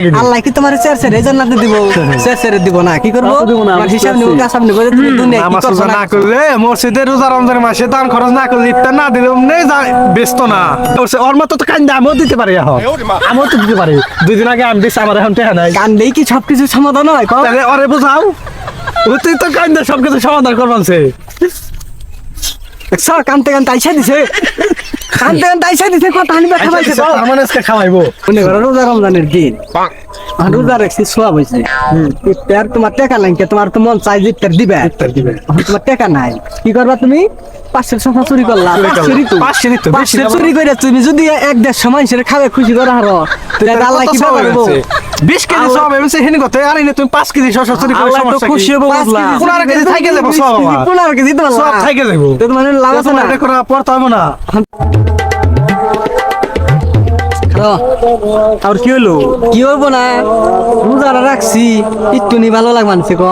আল্লাহ কি তোমার চেরচেরে জান্নাতে দিব? চেরচেরে দিব না, কি করব? হিসাব নিব, কাসাব নিব, তুমি দুনিয়া কি করছ না করলে মসজিদে রোজা রমজানের মাসে দান খরচ না করলে ইফতার না দিলে অমনি ব্যস্ত না। ওর মতো তো কান্দা আমিও দিতে পারি, এখন আমিও তো দিতে পারি। 2 দিন আগে আমি দিচ্ছি, আমার এখন টেহা নাই। কান্দেই কি সবকিছু সমাধান হয়? তাহলে ওরে বুঝাও, ও তুই তো কান্দা সবকিছু সমাধান করবানছে। স্যার কানতে কানতে আইসা দিছে, কানতে কানতে আইসা দিছে, কথা আনি ব্যাখ্যা পাইছে তো। আমার আজকে খাওয়াইবো মনে করো রোজা রমজানের দিন, রোজা রাখছি, সোয়াব হয়েছে, ইফতার তোমার টাকা নাই, তোমার তো মন চাই যে ইফতার দিবে, তোমার টাকা নাই, কি করবা তুমি? 500 টাকা চুরি করলা, 500 চুরি করে তুমি যদি 1-1.5 মানুষের খাবে খুশি করে হারো, তাহলে আল্লাহ কি করবো? 20 কেজি সব এমন হেনি কথা, আর এনে তুমি 5 কেজি শশা চুরি করে সমস্যা কি? খুশি হবো, 15 কেজি থাইকে যাবো সব, 15 কেজি তো সব থাইকে যাবো, তো মানে লাভ আছে না, এটা করা পড়তে হবে না। আর কি হলো? কি হবো না, রোজারা রাখছি, একটু নি ভালো লাগবানছে ক।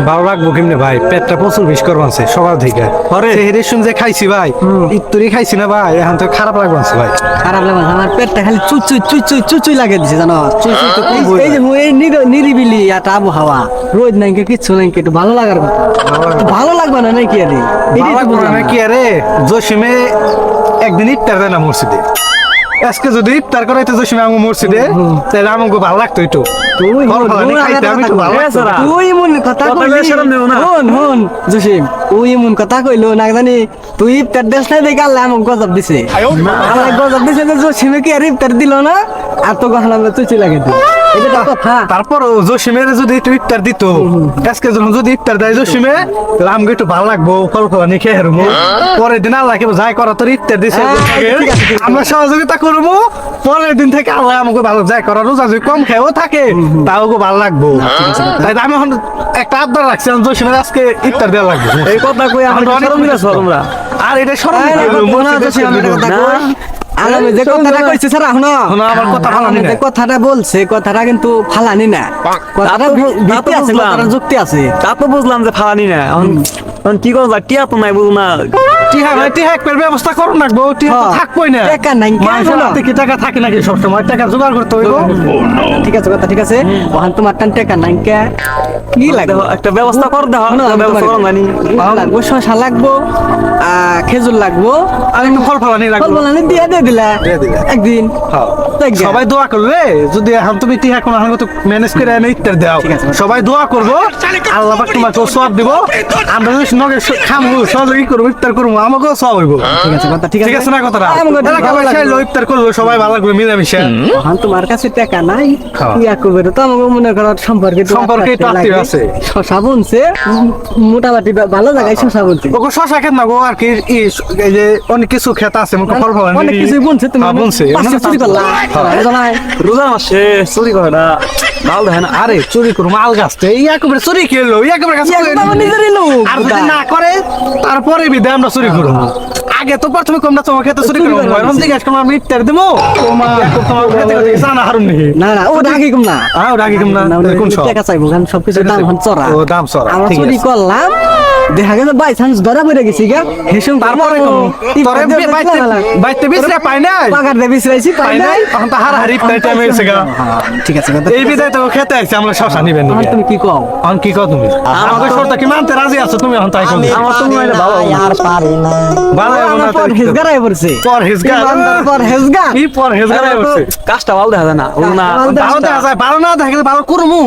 ভালো লাগবো কেমনে ভাই, পেটটা প্রচুর বিষ করবানছে সবার থেকে। সেহেরি শুন যে খাইছি ভাই, ইত্তরি খাইছি না ভাই, এখন তো খারাপ লাগবানছে ভাই। খারাপ লাগবানছে, আমার পেটটা খালি চুচুই চুচুই চুচুই লাগে দিছে জানো। এই যে এই নিরিবিলি একটা আবহাওয়া, রোদ নাই কিচ্ছু নাই, একটু ভালো লাগার কথা, ভালো লাগবে না নাকি? আরে ভালো লাগবো না নাকি? আরে জসিমে একদিন ইফতার দেয় না মসজিদে, আজকে যদি ইফতার করাইতে জসিমে আমাকে মসজিদে, তাহলে আমাকে ভালো লাগতো একটু। তুই এমন কথা কইলি, হন জসিম, তুই এমন কথা কইলো না জানি, তুই ইফতার দেশ না দেখে আল্লাহ আমাকে গজব দিছে, আল্লাহ গজব দিছে যে জসিমে কি আর ইফতার দিল না, আর তো গহনা আমরা চুচি লাগে দিল। এটা কথা। তারপর জসিমের যদি একটু ইফতার দিত, আজকে যখন যদি ইফতার দেয় জসিমে, তাহলে আমাকে একটু ভালো লাগবো, ফল ফলানি খেয়ে হারবো। পরের দিন আল্লাহকে যাই করা তোর ইফতার দিছে, আমরা সহযোগিতা করবো। পরের দিন থেকে আল্লাহ আমাকে ভালো যাই করা, রোজা যদি কম খেয়েও থাকে তাও ভালো লাগবো। তাই আমি এখন একটা আবদার রাখছি, জসিমের আজকে ইফতার দেওয়া লাগবে। এই কথা কই আমরা, আর এটা সরম আমি যে কথাটা কইছি স্যার, এখনো আমার কথা ফালানি না, কথাটা বলছে, কথাটা কিন্তু ফালানি না, কথাটা ভিত্তি আছে, কথাটার যুক্তি আছে। তা তো বুঝলাম যে ফালানি না, এখন কি করবো? টিয়া তো নাই, বুঝলো না। টিহা ভাই, টিহা একবার ব্যবস্থা করুন লাগবো, টিহা তো থাকবোই না। টাকা নাই, মানুষের হাতে কি টাকা থাকে নাকি? সবসময় টাকা জোগাড় করতে হইব। ঠিক আছে কথা, ঠিক আছে, ওখান তোমার টান টাকা নাই, কি লাগবে? একটা ব্যবস্থা কর, দেখো ব্যবস্থা করো জানি। লাগবো, শশা লাগবো, খেজুর লাগবো, আর একটু ফল ফলানি লাগবে, ফল ফলানি দিয়ে দিলা একদিন। সবাই দোয়া করবে, যদি এখন তুমি টিহা কোনো এখন ম্যানেজ করে এনে ইফতার দাও, সবাই দোয়া করবো, আল্লাহ পাক তোমাকে সওয়াব দিব। আমরা যদি নগে খামু, সহযোগী করবো, ইফতার করবো, আমাকেও সওয়াব হইব। ঠিক আছে কথা, ঠিক আছে না কথাটা? ইফতার করবো, সবাই ভালো লাগবে মিলামিশা। এখন তোমার কাছে টাকা নাই, ইয়া করবে তো আমাকে মনে করো সম্পর্কে আছে। শশা বুনছে, মোটামুটি ভালো জায়গায় শশা বুনছে। ওকে শশা খেত না গো, আর কি এই যে অনেক কিছু খেত আছে, ফল ফল অনেক কিছু বুনছে, তুমি বুনছে চুরি করলা রোজা মাসে চুরি করে না, মাল দেখে না। আরে চুরি করবো মাল গাছ, ইয়াকবের চুরি খেললো, ইয়াকবের কাছে নিজেরই লোক, আর যদি না করে তারপরে বিদে আমরা চুরি করবো। আগে তো প্রথমে কমরা তোমার খেতে চুরি করবো, এখন জিজ্ঞাসা করবো আমি ইফতার দেবো, তোমার জানা হারুন নাকি? না না, ও রাগি কম না, রাগি কম না, কোন সব টাকা চাইবো, কারণ সবকিছু দাম এখন চড়া, ও দাম চড়া। আমরা চুরি করলাম, দেখা গেল বাই চান্স ধরা পড়ে গেছি গা, হেসুম তারপরে বাইতে বিছরা পাই নাই, পাকার দে বিছরাইছি পাই নাই, এখন তো হারাহারি ইফতার টাইম হয়েছে গা। ঠিক আছে কথা, এই বিদায় তো খেতে আইছি আমরা, শশা নিবেন না? তুমি কি কও? এখন কি কও তুমি? আমাদের শর্ত কি মানতে রাজি আছো তুমি? এখন তাই কও, আমার তো মনে হয় ভালো আর পারি না, ভালো আমার পর হিজগারাই পড়ছে, কি পর হেজগারাই পড়ছে, কাজটা ভালো দেখা যায় না, বুঝলো না। ভালো দেখা যায়, ভালো না দেখলে ভালো করমু,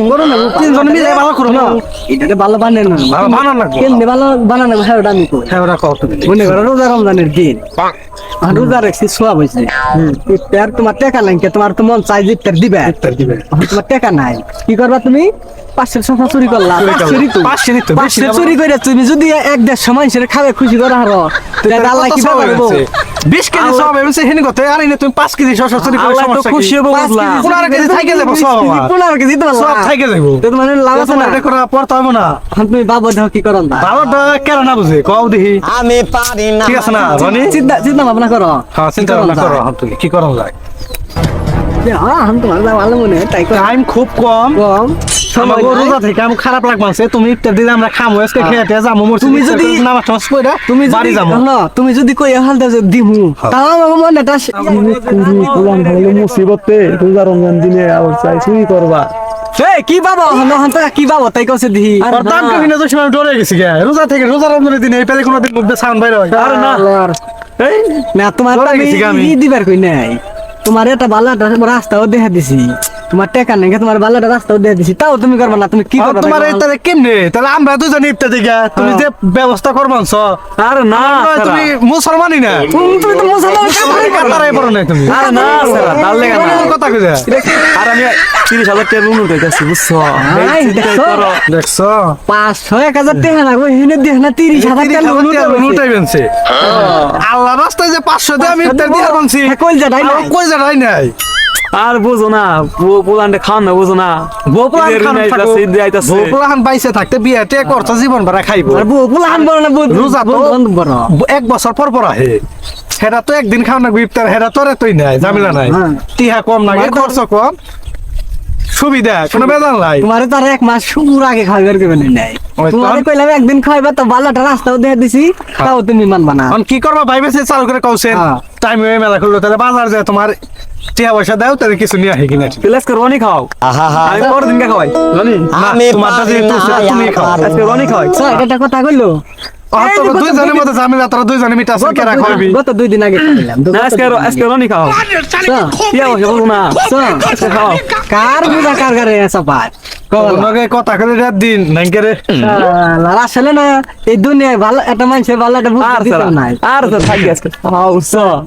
তিনজন মিলে ভালো করমু, এটা ভালো বানানো না, ভালো বানান লাগবে। কেমনে ভালো বানানো হয় ওটা আমি কই, হ্যাঁ ওরা কও তুমি। মনে করো রোজা রমজানের দিন, রোজা রাখছি, সোয়াব হয়েছে, ইফতার তোমার টাকা নাই, তোমার তো মন চাই যে ইফতার দিবে, তোমার টাকা নাই, কি করবা তুমি? 500 টাকা চুরি করলা, 500 চুরি করে তুমি যদি 1-1.5 মানুষের খাবে খুশি করে হারো, তাহলে আল্লাহ কি করবো? 20 কেজি সব এমসে হেনি কথা, আর এনে তুমি 5 কেজি শশা চুরি করে সমস্যা কি? খুশি হবো, বুঝলাম। 15 কেজি থাইকে যাবো সব, 15 কেজি তো সব থাইকে যাবো, তো মানে লাভ আছে না, এটা করা পড়তে হবে না। তুমি বাবা দাও কি করন না, ভালো কেন না বুঝে কও দেখি, আমি পারি না, ঠিক আছে না রনি? চিন্তা ভাবনা করো, হ্যাঁ চিন্তা ভাবনা করো, তুমি কি করন যায়। আমি তোমার যা ভালো মনে হয় তাই টাইম খুব কম কম সময় আমাকে নাই। রোজা থেকে আমি খারাপ লাগছে তুমি ইফতার দিলে আমরা খামো আজকে খেয়ে যাবো তুমি যদি নামাজ টামাজ পড়া তুমি বাড়ি যদি যাবো না তুমি যদি কই হালদা দিমু তাও আমার মনেটা মুসিবতে রোজা রমজান দিলে আবার চাই চুরি করবা কি বাবা নহন তো কি বাবা তাই কইছে দি আর দাম কবি না তো সময় ডরে গেছি গে রোজা থেকে রোজা রমজানের দিনে এই পেলে কোনোদিন মুখ দিয়ে সাউন্ড বাইরে হয় আরে না এই না তোমার তো ডরে আমি গেছি গা আমি। ই দিবার কই নাই তোমার এটা বালাটা রাস্তাও দেখা দিছি তোমার টাকা নাই তোমার বালাটা রাস্তাও দেখা দিছি তাও তুমি করবা না তুমি কি আর করবা তোমার এইটারে কেমনে তাহলে আমরা দুজন ইফতার দিকে তুমি যে ব্যবস্থা করবানছ আরে না তুমি মুসলমানই না তুমি তো মুসলমান তুমি কাতারাই পড়ো না তুমি আরে না স্যার তার লেগে না কথা কইছে আর আমি 30,000 টাকা লোন উঠাইতেছি বুঝছো আই, দেখছো? দেখছো 500-1000 টাকা লাগবে হেনে দেখ না 30,000 টাকা লোন উঠাইবেন সে আল্লাহ রাস্তায় যে 500 দিয়ে আমি ইফতার দিয়ে বানছি কই যাই না কই যাই নাই আর বুঝো না পোলান্ডে খান না বুঝো না বউপ্লাহান বাইসে থাকতে বিয়াতে করছো জীবন ভরা খাইবো আর বউ পুলান বড় না বউ রোজা তো বড় এক বছর পর পর আহে হেরা তো একদিন খাও না ইফতার হেরা তোরে তুই নাই ঝামেলা নাই হ্যাঁ। টিহা কম লাগে খরচ কম সুবিধা কোনো বেজাল নাই তোমারে তো আর এক মাস শুরুর আগে খাইবার কেবে নাই ওই তো। তোমারে কইলাম একদিন খাইবা তো বালাটা রাস্তাও দেখা দিছি তাও তুমি মানবা না এখন কি করবা ভাই বেশি চালু করে কৌছেন হ্যাঁ। টাইম হয়ে মেলা করলো তাহলে বাজার যায় তোমার টিয়া পয়সা দাও তাহলে কিছু নিয়ে আহে কিনা আজকে রনি খাও আমি পরের দিনকে খাওয়াই রনি তোমারটা যেহেতু তুমি খাও আজকে রনি খাওয়াই স্যার এটা কথা কইলো এই যে গত দুইজনের মধ্যে ঝামেলা তোরা দুইজনে মিটাছেন কেরা খাওয়াবি গত 2 দিন আগে খাইলাম না আজকে রনি খাও ইয়া বসে বলো না আজকে খাও কার বুঝা কার গারে সাপার ওনাকে কথা করে রাত দিন নাই করে আসলে না এই দুনিয়ায় ভালো একটা মানুষের ভালো একটা বুঝতে আর দিতে স্যার নাই আর স্যার থাকি আজকে খাও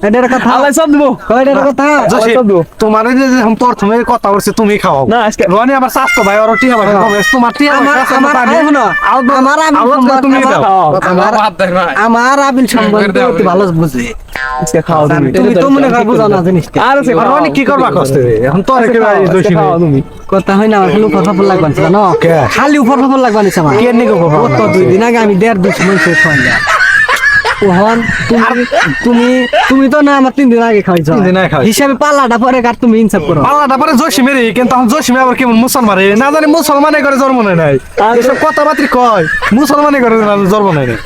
এটার কথা আল্লাহ সব দেবো এটার কথা জসি, সব দেবো। তোমার এই যে যখন প্রথমে কথা বলছে তুমি খাও না, আজকে- রনি আমার স্বাস্থ্য ভাই ওর টিয়া ভাই তোমার টিয়া আমার আমার আমার আবিল আওয়াজ তুমি দাও। আমার আবিল সম্বন্ধে অতি ভালো বুঝে আজকে খাও তুমি তুমি তো মনে করো বুঝো না জিনিসটা আর আছে আর রনি কি করবা কষ্ট এখন তো রেখে ভাই দোষী নেই। খাও তুমি কথা হয় না খালি উপর ফফর লাগবা না জানো কে? খালি উপর ফফর লাগবা না আমার কে নিগো বাবা? ও তো 2 দিন আগে আমি 1.5 মাস খাইলাম ওহন তুমি তুমি তো না আমার 3 দিন আগে খাইছো 3 দিন আগে খাইছি। হিসাবে পাল্লাটা পরে কার তুমি ইনসাফ করো পাল্লাটা পরে জসিমের কিন্তু এখন জসিমে আবার কেমন মুসলমান রে না জানি মুসলমানে করে জন্ম নেয় নাই এসব কথাবার্তা কয় মুসলমানে করে জন্ম নেয় নাই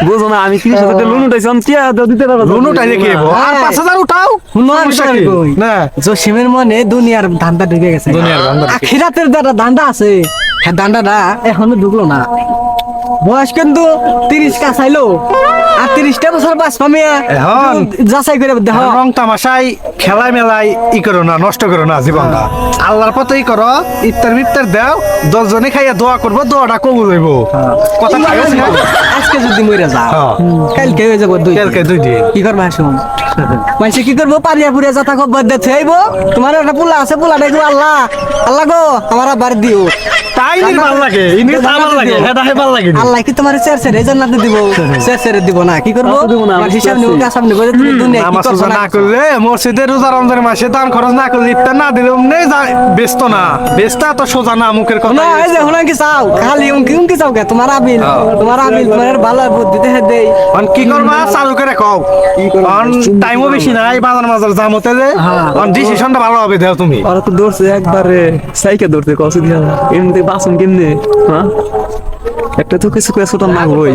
বুঝো না আমি 30,000 টাকা লোন উঠাইছি আমি টিয়া দিতে পারবো লোন উঠাই রেখে আর 5,000 উঠাও শুনো আর সমস্যা বিষয় কি? কই? না জসিমের মনে দুনিয়ার ধান্দা ঢুকে গেছে দুনিয়ার ধান্দা ঢুকে- আখিরাতের যারা ধান্দা আছে হ্যাঁ ধান্দাটা এখনো ঢুকলো না বয়স কিন্তু 30 কাছাইলো আর 30টা বছর বাস পামিয়া এখন? যাচাই করে দেখ রং তামাশাই খেলায় মেলায় ই করো না নষ্ট করো না জীবনটা আল্লাহর পথেই করো ইফতার দাও 10 জনে খাইয়া দোয়া করবো দোয়াটা কবুল হইব কথা খাইছে না আজকে যদি মরে যাও হ্যাঁ। কালকে হয়ে যাবো 2 কালকে 2 দিন কি করবা শুন মাইসে কি করবো পারিয়া পুরিয়া যাতা খবর দেখতে আইব তোমার একটা পোলা আছে পোলা দেখো আল্লাহ আল্লাহ গো আমার বাড়ি দিও তাই নি ভাল লাগে ইনি ভাল লাগে হেডা হে ভাল লাগে আল্লাহ কি তোমার চেয়ার জান্নাতে দিব চেয়ার দিব না কি করবো দিব না, আমি আমার হিসাব নিব চেয়ার কাসাব নিব যে তুমি দুনিয়া কি নামাজ করছো রোজা না করলে মসজিদে রোজা রমজানের মাসে দান খরচ না করলে ইফতার না দিলে অমনে ব্যস্ত না ব্যস্ত এত সোজা না মুখের কথা না এই যে হুনা কি চাও খালি উনকি চাও কে তোমার আবিল তোমার ভালো বুদ্ধি দেখে দেই অন কি করবা চালু করে কও অন টাইমও বেশি নাই বাজার মাজার জামতে যে অন ডিসিশনটা ভালো হবে দাও তুমি ওরা তো দৌড়ছে একবারে সাইকেল দৌড়তে কসে দিয়া এমনি বাসন কেমনে হ্যাঁ একটা তো কিছু কেস ওটা না হই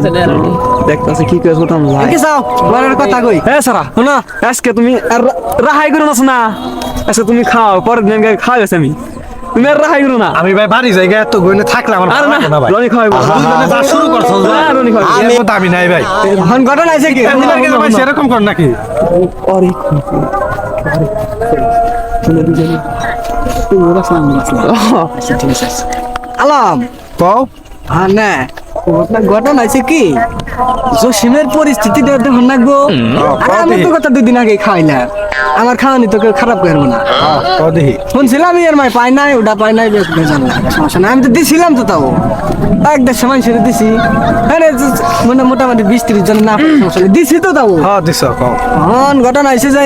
দেখতাছে কি কেস ওটা না কি চাও বড় কথা কই হ্যাঁ সারা শুনো আজকে তুমি আর রাহাই করো না আজকে তুমি খাও পরের দিন খাওয়াই আছে আমি তুমি আর রাহাই করো না আমি ভাই বাড়ি জায়গা এত গইনে থাকলে আমার আর ভালো না লাগে না ভাই রনি খাওয়াইবো দুজনে যা শুরু করছো হ্যাঁ, রনি খাওয়াইবো এর মতো আমি নাই ভাই এখন ঘটনা আছে কি এমনি লাগে ভাই সেরকম কর নাকি অরে আলম কও হ্যাঁ না আপনার ঘটনা আছে কি জসিমের পরিস্থিতি দেখুন না গো আর আমি তো কথা 2 দিন আগে খাইলাম আমার খাওয়ানি তো কেউ খারাপ করবো না কও দেখি শুনছিলাম এর মাই পাই নাই ওটা পাই নাই বেশ বেজান না সমস্যা নাই আমি তো দিছিলাম তো তাও 1-1.5 মানুষের দিছি আরে মোটামুটি 20-30 জন না সমস্যা নেই দিছি তো তাও হ্যাঁ দিছ কও হন ঘটনা হয়েছে যে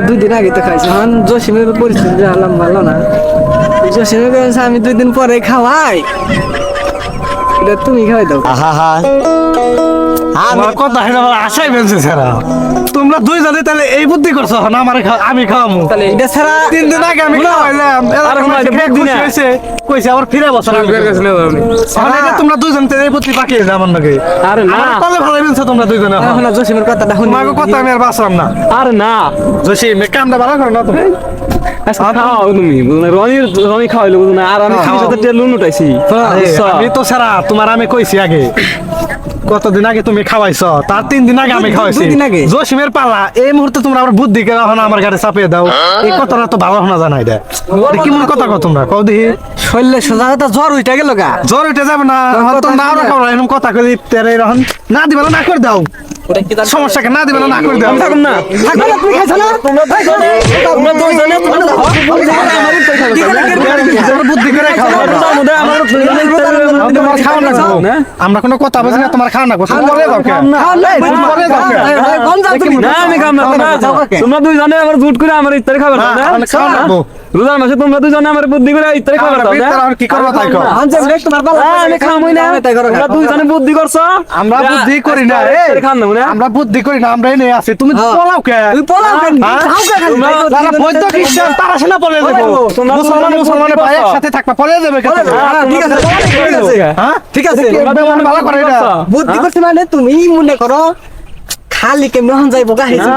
2 দিন আগে তো খাইছি হন জসিমের পরিস্থিতি আলাম ভালো না জসিমের কাছে আমি 2 দিন পরে খাওয়াই এটা তুমি খাওয়াই দাও আমার কথা হেনা আশাই বেলছে সারা তোমরা দুইজনে তাহলে এই বুদ্ধি করছো না আমার আমি খাওয়ামু এটা ছাড়া 3 দিন আগে আমি খাওয়াইলাম আরে শোনো, এটা বুদ্ধি না। কইছে আবার ফিরে বছর তোমরা দুইজন তো এই বুদ্ধি পাকিয়ে যা আমার নাকি আরে না তাহলে ভালো বলছো তোমরা দুইজনে এখন জসিমের কথাটা শুনি তোমাকে কথা আমি আর বাঁচলাম না আরে না জসিম কামটা ভালো করো না তুমি আচ্ছা, খাও তুমি বুঝলে রনি খাওয়াইলো বুঝলে আর আমি খাও। 30,000 টাকা লোন উঠাইছি বুঝছো? আমি তো সারা তোমার আমি কইছি আগে কতদিন আগে তুমি খাওয়াইছো তার 3 দিন আগে আমি খাওয়াইছি 2 দিন আগে? জসিমের পালা এই মুহূর্তে তোমরা আবার বুদ্ধি করে এখন আমার গাড়ি চাপিয়ে দাও এই কথাটা তো ভালো শোনা জানাই দে কি মন কথা কও তোমরা কও দেখি শরীরে সোজা কথা জ্বর উঠে গেল গা জ্বর উঠে যাবে না এখন তো না রাখাও এরকম কথা কই তেরে এখন না দিবা না করে দাও সমস্যা কে না দিবা না করে দাও থাকুন না থাকবে না তুমি খাইছ না তোমরা দুইজনে বুদ্ধি করে খাও তোমার খাওয়া লাগবো আমরা কোনো কথা বুঝি না তোমার খাওয়া লাগবো পরে দাও কে পরে দাও কে কোন যাও তুমি না আমি খাম না তোমরা দুইজনে আমার জুট করে আমার ইত্তারে খাবার দাও না খাওয়া লাগবো রোজার মাসে তোমরা দুইজনে আমার বুদ্ধি করে ইত্তারে খাবার দাও না আর কি করবো তাই কও আনছে লেখ তোমার বাবা আমি খামই না তোমরা দুইজনে বুদ্ধি করছো আমরা বুদ্ধি করি না এই খান না আমরা বুদ্ধি করি না আমরা এনে আছি তুমি পলাও কে তুই পলাও কেন খাও কে খালি যারা বৈদ্য খ্রিস্টান তারা সেনা পলে যাবে মুসলমানের ভাই একসাথে থাকবা পলে যাবে কে ঠিক আছে হ্যাঁ ঠিক আছে ভালো করে এটা বুদ্ধি করছি মানে তুমি মনে করো খালি কেমন হন যাইব গা হেজি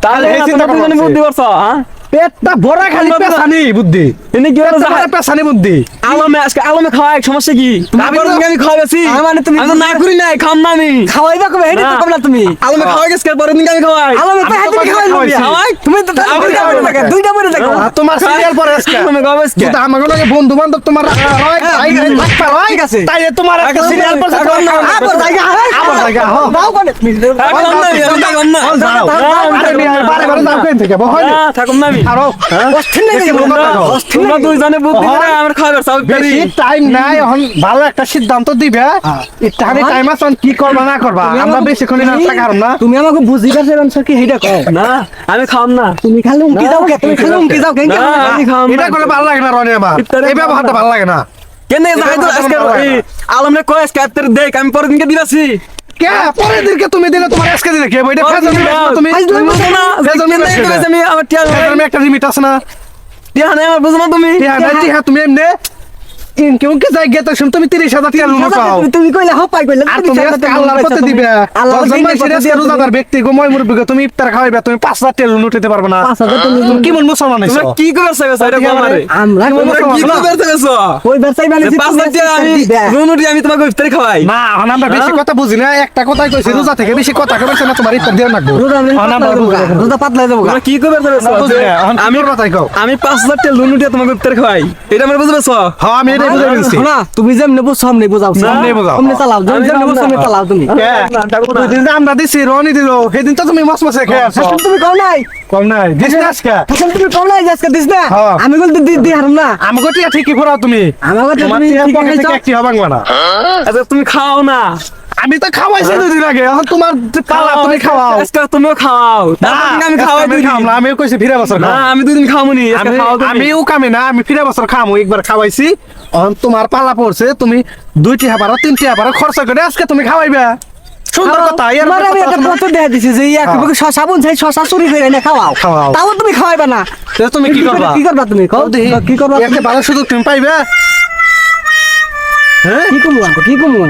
তাহলে এই চিন্তা তোমরা দুইজনে করছি। বুদ্ধি করছো হ্যাঁ পেটটা ভরা খালি পেছানি বুদ্ধি এনে কি হলো পেটটা পেছানি বুদ্ধি আলমে আজকে আলমে খাওয়াই সমস্যা কি আমি তো- আমি খাওয়াইছি মানে তুমি আমি তো না করি নাই খাম না আমি খাওয়াইবা কবে হেডি তো কবলা তুমি আলমে খাওয়াই গেছে পরের দিন আমি খাওয়াই আলামে তো আমি হেডি তোমাকে খাওয়াইবা খাওয়াইছি। খাওয়াই তুমি তো দুইটা মরে থাকে দুইটা মরে থাকে আর তোমার সিরিয়াল পরে আজকে আলমে খাওয়াই আজকে যদি আমাকে লগে বন্ধু বান্ধব তোমার ঠিক আছে। তাই তোমার একটা সিরিয়াল পরে আবার জায়গা আবার জায়গা, হ্যাঁ। দাও কোনে তুমি থাকুন না আমি থাকুন না যাও আরে মিয়া বারে বারে যাও কেন থেকে বহাই না, থাকুন না আমি আরো অস্থির নেই বেশি বলবো না গো। তোমরা দুইজনে বুদ্ধি করে আমার খাবার চাও বেশি টাইম নাই এখন ভালো একটা সিদ্ধান্ত দিবে একটুখানি টাইম আছে এখন কি করবা না করবা আমরা বেশিক্ষণ না থাকা হারম না তুমি আমাকে বুঝিবার চাইবেন স্যার কি হেডা কও না আমি খাম না তুমি খালি উমকি যাও কে তুমি খালি উমকি যাও কেন না আমি খাম এটা না করলে ভালো লাগে না রনি আমার ইফতারে এই ব্যবহারটা ভালো লাগে না কেন যাই তো আজকে আলমে কয় আজকে আত্তের দেখ আমি পরের দিনকে দিবাছি কে পরের দিনকে তুমি দিলে তোমার আজকে দিলে কে বইটা ফেজাল মিলে তুমি তুমি বুঝো না ফেজাল মিলে আমি আমার টিয়া ফেজাল একটা লিমিট আছে না টিয়া নাই আমার বুঝো না তুমি হ্যাঁ তুমি এমনি ইনকে উনকে যাই গেতে শুন তুমি 30,000 টাকা লোন পাও তুমি কইলে হ পাই কইলে আর তুমি আজকে আল্লাহর পথে দিবে আল্লাহর দশজন দিনের মানুষের পথে আজকে দিয়ে রোজাদার ব্যক্তি গোময় মুরব্বিকে তুমি ইফতার খাওয়াইবে তুমি 5,000 টাকা লোন উঠাতে পারবে না 5,000 তুমি কি মন মুসলমান হইছো তোমরা কি করে চাইছো এটা বল আমারে আমরা তোমরা কি করে চাইছো ওই ব্যবসায়ী মানে যে 5 লাখ টাকা আমি রুনুটি আমি তোমাকে ইফতারি খাওয়াই না এখন আমরা বেশি কথা বুঝি না একটা কথাই কইছি রোজা থেকে বেশি কথা কইছে না তোমার ইফতার দিয়ে রাখবো রোজা পাতলা যাবো তোমরা কি করে চাইছো আমি কথাই কও আমি 5,000 টাকা রুনুটি তোমাকে ইফতারি খাওয়াই এটা আমার বুঝতে পারছো হ্যাঁ আমি এটাই বুঝাই বলছি না তুমি যেমনে বুঝছো সামনে বুঝাও সামনে বুঝাও। সামনে চালাও যেমনে বুঝছো সামনে চালাও তুমি দুই দিন যে আমরা দিছি রনি দিল সেদিন তো তুমি মসমসে খেয়ে আসো হাসান তুমি কও নাই কম নাই দিস না আজকে হাসান তুমি কও নাই যে আজকে দিস না হ্যাঁ। আমি বলতে দি হারুম না আমাকে টিয়া ঠিকই ফোরাও তুমি আমাকে তো তোমার তুমি টিয়া ঠিক পকেট থেকে খাইছো একটি হবাংবা না আচ্ছা তুমি খাও না আমি তো খাওয়াইছি দুদিন আগে এখন তোমার পালা তুমি খাওয়াও আজকে তুমিও খাও তারপর আমি খাওয়াই আমি দিই খাম না আমিও কইছি ফিরে বছর না খাও আমি দুদিন খামুনি আজকে খাও তুমি আমিও কামে না আমি ফিরে বছর খামু একবার খাওয়াইছি এখন তোমার পালা পড়ছে তুমি 2টি হাবারো 3টি হাবারো খরচ করে আজকে তুমি খাওয়াইবা সুন্দর কথা এর তোমার আমি একটা কথা দেখা দিছি যে এক বুকে শশা বুন চাই শশা চুরি করে এনে খাওয়াও খাওয়াও। তাও তুমি খাওয়াইবা না তুমি কি করবা কি করবা তুমি কও কি করবা তুমি? একটা ভালো সুযোগ তুমি পাইবে হ্যাঁ কি কমু কি কমু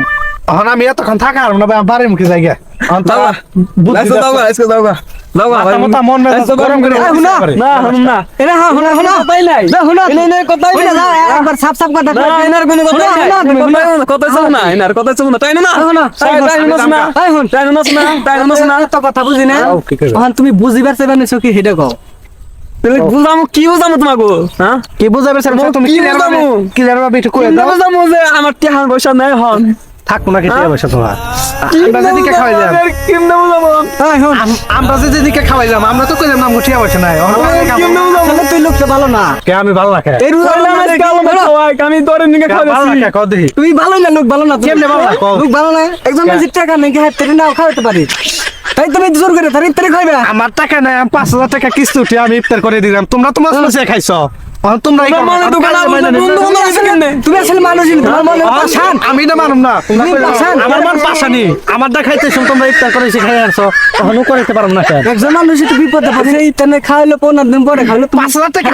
এখন আমি এতক্ষণ থাকা আর না বাড়ির মুখে জায়গা দাওগা লাইসো দাওগা লাইসো দাওগা দাওগা ভাই মাথা মন মেজাজ গরম করে এই হুনা, না হানুন না এনে হ্যাঁ হুনা হুনা কথাই নাই না হুনা এনে এনে কথাই হুনা নাই যাও একবার সাপ সাপ কথা না এনার কোনো কথাই নাই হুনা, তুমি হুনা। কথা চাও না এনার কথা চাও না তাই না হুনা, তাই তাই নস না এই হুন। তাই নস না তাই নস না তো কথা বুঝি না যাও, কি করবা? এখন তুমি বুঝিবার চাইবা না কি হেডা কও তুমি বুঝামু কি বুঝামু তোমাকে হ্যাঁ কি বুঝাবে স্যার তুমি কি ক্লিয়ার ভাবে বুঝাবো? ক্লিয়ার ভাবে একটু কই কেমনে দাও বুঝামু যে আমার টিহার পয়সা নাই হন থাকবো না কেটে বসে তোমার আমরা যেদিকে খাওয়াইলাম কেমনে বুঝাবো এই হুন আমরা যেদিকে খাওয়াইলাম আমরা তো কইলাম নাম গুটিয়া বসে নাই কেমনে বুঝাবো তাহলে তুই লোকটা ভালো না কে আমি ভালো রাখে এই রোজা কইলাম আজকে আলমে খাওয়াই আমি তোরে নিকে ভালো খাওয়াইছি রাখে কও দেখি তুই ভালো না লোক ভালো না তুমি। কেমনে ভালো না, কও। লোক ভালো না একজন মানুষের টাকা নাকি হাত থেকে নাও খাওয়াতে পারি তাই তুমি জোর করে তার ইফতারি খাইবে আমার টাকা নাই আমি 5,000 টাকা কিস্তি উঠে আমি ইফতার করে দিলাম তোমরা তো মাছ মাছে খাইছো তোমরা এই মানে দোকান তুমি আসলে মানুষই না, তোমার মনে পাশান। আমি না মানুম না তোমরা তুমি পাশান। আমার মন পাশানি আমার দা খাইতেছ তোমরা ইফতার করে এসে খাই আসছো তখনও করতে পারো না কেন একজন মানুষ একটু বিপদে পড়ছে, ইতানে খাওয়াইলো 15 দিন পরে খাওয়াইলো 5,000 টাকা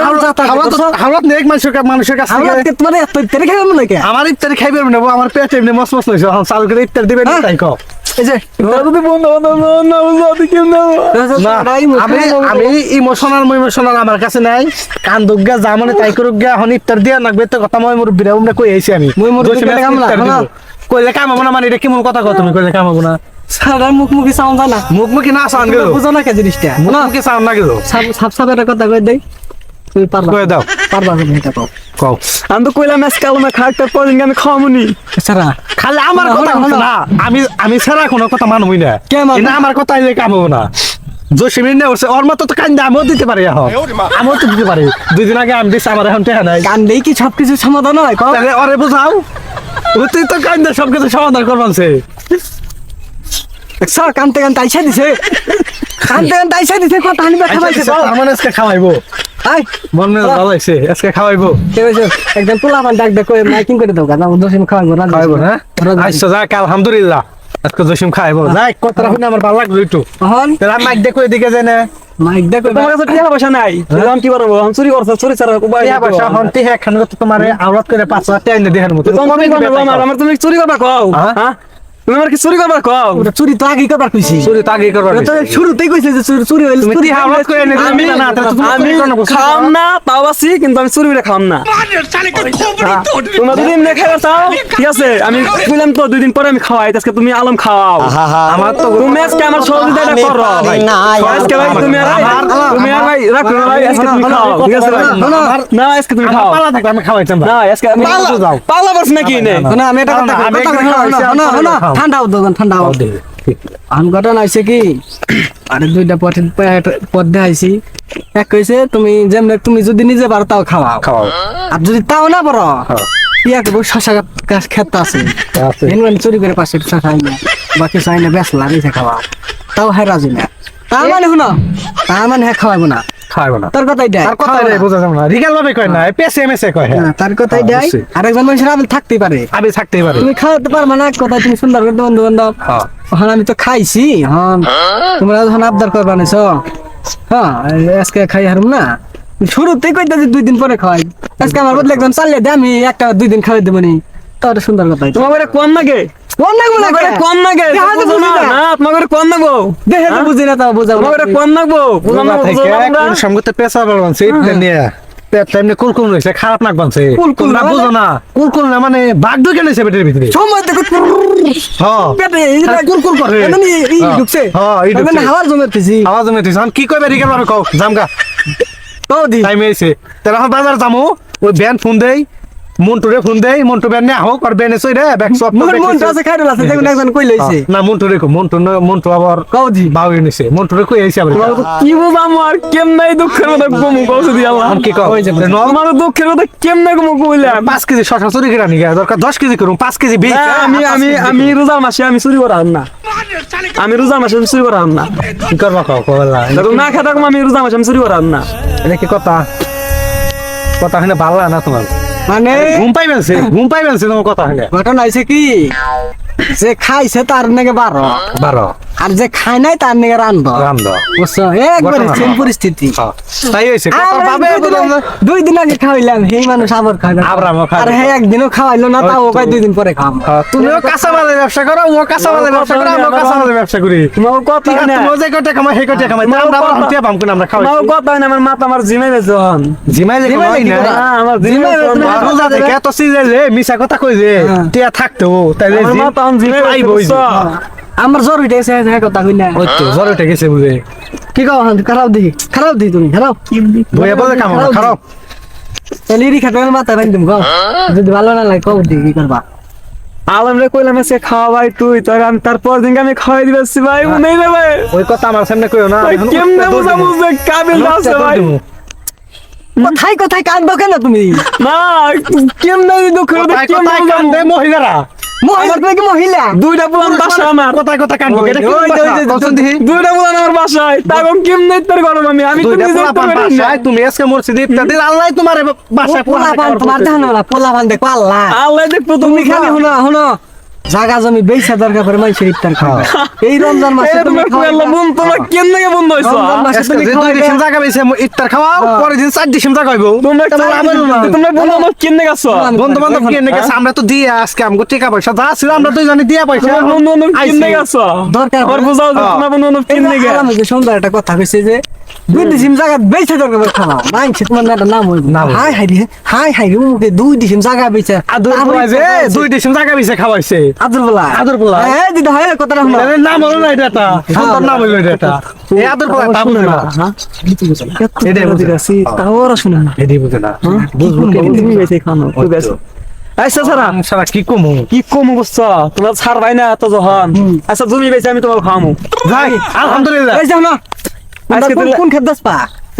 হাওলাত নেক মানুষের কাছ থেকে তোমার এত ইত্যাদি খাইবে মনে কে আমার ইফতারি খাইবে না আমার পেট এমনি মস মস হইছে এখন চাল করে ইফতার দিবেন তাই কও এই যে যদি বন্ধু না বুঝাতে কেমনে না, আমি ইমোশনাল আমার কাছে নাই কান দুগা যা মানে তাই করুক গা এখন ইফতার দিয়া লাগবে তো কথা মই মুরব্বিরা আমরা কই আইছি আমি মই মুরব্বি দশমী কাম ইফতার না, দিব। কইলে কাম হবে না মানে এটা কেমন কথা কও তুমি কইলে কাম হবে না সারা মুখে সাউন্ড না, মুখি না সাউন্ড গেল বুঝো না কে জিনিসটা না, মুখি সাউন্ড না গেল সাপ সাপের কথা কই দেই, তুমি পারবা কই দাও পারবা না এটা কও কও আমি তো কইলাম আজকে আলমা খাটটা পরে আমি খাওয়ামুনি সারা খালি আমার কথা হলো না আমি ছাড়া কোনো কথা মানবই না কে মানবে? এটা আমার কথা আইলে কাম হবে না জসিমির নে ওরছে ওর মতো তো কান্দা আমিও দিতে পারি এখন আমিও তো দিতে পারি 2 দিন আগে আমি দিছি আমার এখন টেহা নাই কান্দেই কি সবকিছু সমাধান হয় কও? তাহলে ওরে বুঝাও ও তুই তো কান্দা সবকিছু সমাধান করবানছে স্যার কানতে কানতে আইসা দিছে, কানতে কানতে আইসা দিছে, কথা হানি ব্যথা পাইছে কও? আমার আজকে খাওয়াইবো আই মন মেজাজ ভালো হইছে আজকে খাওয়াইবো কে হইছে একদম পোলাপান ডাক ডাক করে মাইকিং করে দাও গানা দশম খাওয়াইবো না খাওয়াইবো না আচ্ছা যাক আলহামদুলিল্লাহ আজকে জসিম খাওয়াইবো যাই কথাটা শুনে আমার ভালো লাগলো একটু হন তাহলে আমি মাইক দেখো এদিকে যায় না মাইক ডাক তোমার কাছে টাকা পয়সা নাই আমি কি করবো আমি চুরি করছ চুরি ছাড়া উপায় ইয়া বাসা হন্তি হ্যাঁ খান তো তোমার আওলাদ করে 5,000 টাকা এনে দেখার মতো আমার তুমি চুরি করবা কও হ্যাঁ? হ্যাঁ তুমি আমার কি চুরি করবা কও ওটা চুরি তো আগেই করবার কইছি, চুরি তো আগে করবার ওটা তো শুরুতেই কইছে যে চুরি চুরি হইল, তুমি চুরি টিহা আওলাদ করে এনে দিলে আমি না তাহলে তো তুমি আমি চুরি করো না, বুঝছো? খাম না তাও আছি কিন্তু আমি চুরি করে খাম না তোমরা যদি এমনি খাইবা চাও ঠিক আছে আমি কইলাম তো 2 দিন পরে আমি খাওয়াই আজকে তুমি আলম খাওয়াও আমার তো তুমি আজকে আমার সহযোগিতা করো ভাই আজকে ভাই তুমি আর ভাই রাখো না ভাই আজকে তুমি খাও ঠিক আছে ভাই না আজকে তুমি খাও পালা থাকলে আমি খাওয়াইতাম না আজকে আমি যাও। পালা বস নাকি নে না আমি এটা কথা আমি কথা একদিন খাওয়াইছি, না আমি না খাও। ঠান্ডা হও দোকান ঠান্ডা হও আম ঘটনা হইছে কি আরে 2টা পথ দেখাইছি, এক কইছে তুমি যেমন তুমি যদি নিজে পারো তাও খাওয়াও খাওয়াও আর যদি তাও না পারো ইয়া করবো শশা গাছ খেত আছে আছে। এনওয়ান চুরি করে পাশে শশা খাই না বাকি চাই না বেশ লাগিছে খাওয়া তাও হ্যাঁ রাজি না তার মানে শুনো তার মানে হ্যাঁ খাওয়াবো না খাওয়াইবো না তোর কথাই দেয় তার কথা রে বোঝা যাবে না রিগাল ভাবে কয় না পেছে এমএসএ কয় হ্যাঁ তার কথাই দেয় বুঝছি। আরেকজন মানুষের আবেল থাকতেই পারে, আমি থাকতেই পারি তুমি খাওয়াতে পারবে না কথা তুমি সুন্দর করে বন্ধু বান্ধব হ্যাঁ হ্যাঁ আমি তো খাইছি হ্যাঁ তোমরা যখন আবদার করবা নিছ হ্যাঁ আজকে খাই হারুম না শুরুতেই কইতে যে 2 দিন পরে খাওয়াই আজকে আমার বদলে একজন চালিয়ে দে আমি একটা 2 দিন খাওয়াই দেবো নি তাহলে সুন্দর কথা তোমার করে কোন লাগে কোন লাগবো না তোমার করে কোন লাগে দেখা তো বুঝি না। না তোমার করে কোন লাগবো দেখে তো বুঝি না তাও বুঝাবো তোমার করে কোন লাগবো বুঝানো কোন সঙ্গতে পেশা বাড়বানছে এটা নিয়ে পেট এমনি কুলকুল রয়েছে খারাপ নাক বানছে কুলকুল না না বুঝো না কুলকুল না মানে বাঘ ঢুকে নিছে পেটের ভিতরে সময় দেখো হ্যাঁ পেটে এই যে কুরকুর করে। এমনি এই হ্যাঁ, ঢুকছে হ্যাঁ, এই ঢুকছে। মানে হাওয়ার জমেতেছি আওয়াজ মেতিস কি কইবে রিগাল ভাবে কও জামগা তাও দি টাইম এসে তাহলে এখন বাজার যামু ওই ব্যান ফোন দেই মন্টুরে ফোন দেই মন্টু ব্যান নিয়ে হোক আর ব্যানে সই রে ব্যাক সব মন মন আছে খাইরল আছে দেখুন একজন কই লইছে না মন্টুরে কো মন্টু আবার কাও দি বাউ নিছে মন্টুরে কই আইছে আবার কি বুঝাম আর কেমনে দুঃখের কথা কমু কৌশল দি আল্লাহ কি কও আমার দুঃখের কথা কেমনে কমু কইলাম 5 কেজি শশা চুরি করে নিয়ে দরকার 10 কেজি করুম 5 কেজি বীজ আমি রোজার মাসে আমি চুরি করাম না আমি রোজার মাসে চুরি করাম না কি করবা কও কওলা দেখো না খেতে আমি রোজার মাসে আমি চুরি করাম না এটা কি কথা কথা হইনা ভালো লাগে না তোমার মানে ঘুম পাইবেন তোমার কথা হইনা ঘটনা হইছে কি যে খাইছে তার নাকি 12 আর যে খায় নাই তার নাকি রান্ধ রামদ বুঝছো একবারে ঘটনা। সেম পরিস্থিতি তাই হইছে কথা আর বাবে 2 দিন আগে খাওয়াইলাম সেই মানুষ আবার খায় না আবরামও খায় আর হ্যাঁ একদিনও খাওয়াইলো না তাও কয় 2 দিন পরে খাম তুমিও কাঁচা মালের ব্যবসা করো ও কাঁচা মালের ব্যবসা করো আমরা কাঁচা মালের ব্যবসা করি তোমার কথা না তুমি যে কটা কামাই হে কটা কামাই আমরা আবার হুটিয়া পাম কোন আমরা খাওয়াই তোমার কথা না আমার মাথা আমার জিমে বেজন জিমাইলে কমাই না আমার জিমে রোজা দেখে এত সিজেলে মিছা কথা কই যে টিয়া থাকতো তাইলে আমার মাথা আমার জিমে আইবো আমার জ্বর উঠেছে হ্যাঁ কথা কই না ওই তো জ্বর উঠে গেছে বুঝে কি কও খারাপ দি তুমি খারাপ বইয়া বলে কাম খারাপ লিরি খাতে মাথা বান্ধ দিম গো যদি ভালো না লাগে কও দি কি করবা আলম রে কইলাম সে খাওয়াই তুই তোর আমি তারপর দিন আমি খাওয়াই দিবেছি ভাই মনে রে ভাই ওই কথা আমার সামনে কইও না ভাই কেমনে বুঝা বুঝে কাবিল আছে ভাই কোথায় কাঁদবো কেন তুমি না কেমনে দুঃখ কোথায় কেমনে কোথায় কান্দে মহিলারা আমার তুমি কি মহিলা? দুইটা পোলান বাসা আমার। কোথায় কোথায় কানবো এটা কি ওই, ওই, কথা? ওই, ওই, বলছো দেখি। দুইটা পোলান আমার বাসায়। তারপর কেমনে ইফতার করব আমি তো দুইটা নিজে পোলা ইফতার পান করি না। বাসায়, তুমি আজকে মসজিদে ইফতার দিলে আল্লাহ তোমার বাসায় পোলাপান তোমার জানো না, পোলাপান দেখো আল্লাহ। আল্লাহ দেখবো তুমি খালি শুনো শুনো, জাগা জমি বেচা দরকার পরে মানুষের ইফতার খাওয়া। এই রমজান মাসে তুমি খাওয়াইবা। তোমার কেমনে বন্ধ হইছো? রমজান মাসে তুমি খাওয়াইবা। জায়গা পেয়েছে ইফতার খাওয়াও, পরের দিন 4 ডিসেম্বর জায়গা হইবো। তোমরা তোমরা বন্ধু বান্ধব কেমনে গেছো? বন্ধু বান্ধব কি এনে গেছে, আমরা তো দিয়ে আজকে আমাকে টাকা পয়সা যা ছিল আমরা দুইজনে দিয়া পয়সা তোমার বন্ধু বান্ধব কেমনে গেছো? দরকার আমার বোঝাও যে তোমার বন্ধু বান্ধব কেমনে গে? আমি যে সুন্দর একটা কথা কইছে যে দুই ডিসিম জায়গা বেচা দরকার পরে খাওয়া। মাইনছে তোমার নাম হইব। নাম হইবো। হাই হাই রে, হাই হাই রে, মুখে দুই ডিসিম জায়গা বেচা। আদর বলা যে 2 ডিসেম্বর জায়গা পেয়েছে খাওয়াইছে। আদর বলা। আদর বলা। হ্যাঁ দিদা হয় কথাটা শুনো। এর নাম হলো না এটা, সুন্দর নাম হলো এটা। এই আদর বলা তা বুঝে না। হ্যাঁ? এটাই বুঝে না। তাও ওরা শুনে না। এটাই বুঝে না। বুঝবো কি? তুমি বেঁচে খানো, তুই বেঁচে। আচ্ছা সারা, সারা কি কমু? কি কম অবস্থা? তোমরা ছাড় ভাই না এত যখন। আচ্ছা তুমি বেঁচে আমি তোমার খাওয়ামু। যাই আলহামদুলিল্লাহ। এই যাও না। আজকে কোন তাহলে- কোন খেত দাস পা?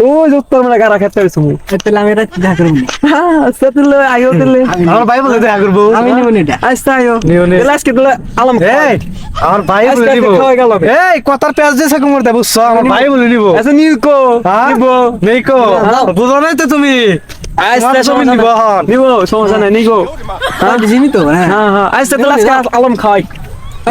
ওই যে উত্তর মানে গারা খেতে হয়েছে মু। তাহলে আমি এটা দেখা করব। হ্যাঁ, আচ্ছা তাহলে আইও তাহলে। আমার ভাই বলে দেখা করবো। আমি নিব না এটা। আচ্ছা আইও। নিও নে। তাহলে আজকে তাহলে আলম এই আমার ভাই বলে আজকে নিব। খাওয়াই গেল। এই কথার পেঁয়াজ দিয়েছে কুমড় দে বুঝছো, আমার ভাই বলে নিব। আচ্ছা নিকো হ্যাঁ? নিবো। নেইকো যাও। বুঝো নাই তো তুমি। আচ্ছা তোমার জমি সমস্যা নিবো নাই। হন। নিবো সমস্যা নাই নিকো। আমি জিমি তো হ্যাঁ। হ্যাঁ হ্যাঁ আচ্ছা তাহলে আজকে আলম খাওয়াই।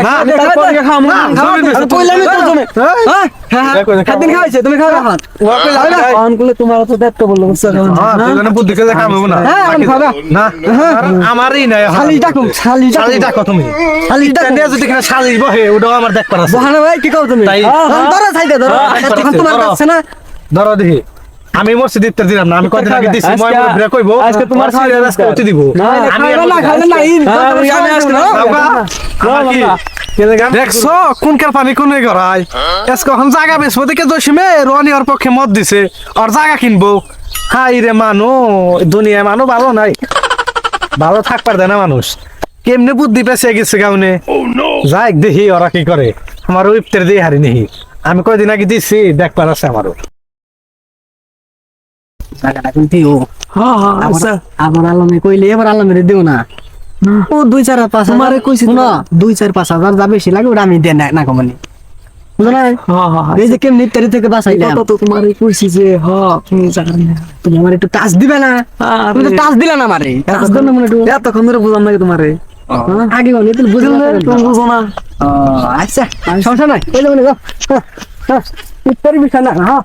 না, আমি তারপর গিয়ে খাওয়ামু। না, জমি দিছে। আমি কইলামই তো জমি। হ্যাঁ হ্যাঁ দেখো, দেখো। একদিন খাওয়াইছে তুমি খাওয়া হাত। ওকে লাগে। খাওয়ান করলে তোমার তো দেখতে বললো বুঝছো এখন? হ্যাঁ, তুই জানো বুদ্ধি করে কাম হবো না। হ্যাঁ, আমি খাবো। না, আমারই নাই। শালিশ ডাকুম, শালিশ ডাকুম। শালি ডাকো তুমি। শালিশ ডাকুম। ইন্ডিয়া যদি কিনা শালি বহে, ওটাও আমার দেখবার আছে। বহানা ভাই কি কও তুমি? তাই। ধরো সাইডে ধরো। হ্যাঁ, তখন তোমার ধরো। কাছে না। ধরো দেখি। আমি মসজিদ ইফতার দিলাম না, আমি কদিন আগে দিছি, মই আজকে- মুরব্বিরা কইবো, আজকে তোমার খাওয়া খাওয়া আজকে ওটি দিব। না, না, আমি খাইবে না, খাইবে না, এই হ্যাঁ, তোমার আমি আজকে সবাই না। বাবা, আমার কি? দেখছো কোন কার পানি কোন গড়াই আজকে এখন জায়গা বেচবো দেখে জসিমে রনি ওর পক্ষে মত দিছে আর জায়গা কিনবো। হাই রে মানু, দুনিয়ায় মানু ভালো নাই, ভালো থাকবার দেয় না মানুষ। কেমনে বুদ্ধি পেছে গেছে গাউনে। যাই দেখি ওরা কি করে। আমারও ইফতার দিয়ে হারি নেহি, আমি কয়দিন আগে দিছি, দেখবার আছে আমারও। টাকাটা কিন্তু ও হ্যাঁ হ্যাঁ আচ্ছা আমার আলমে কইলে এবার আলমের দিও না। ও 2-4-5 তোমারে কইছি তো। না 2-4-5 হাজার যা বেশি লাগে ওটা আমি দেন না কমানি। বুঝো না? হ্যাঁ হ্যাঁ এই যে কেমনি ইত্যাদি থেকে বাঁচাইলাম। কথা তো তোমারে কইছি যে হ্যাঁ তুমি জানেন না। তুমি আমার একটু টাচ দিবে না? তুমি তো টাচ দিলা না আমারে। টাচ দাও না মনে একটু। এতক্ষণ ধরে বুঝাম নাকি তোমারে? আগে বলি তুমি বুঝলে না তুমি বুঝো না। আচ্ছা সমস্যা নাই কইলে মনে যাও। ইত্যাদি বিষয় না হ্যাঁ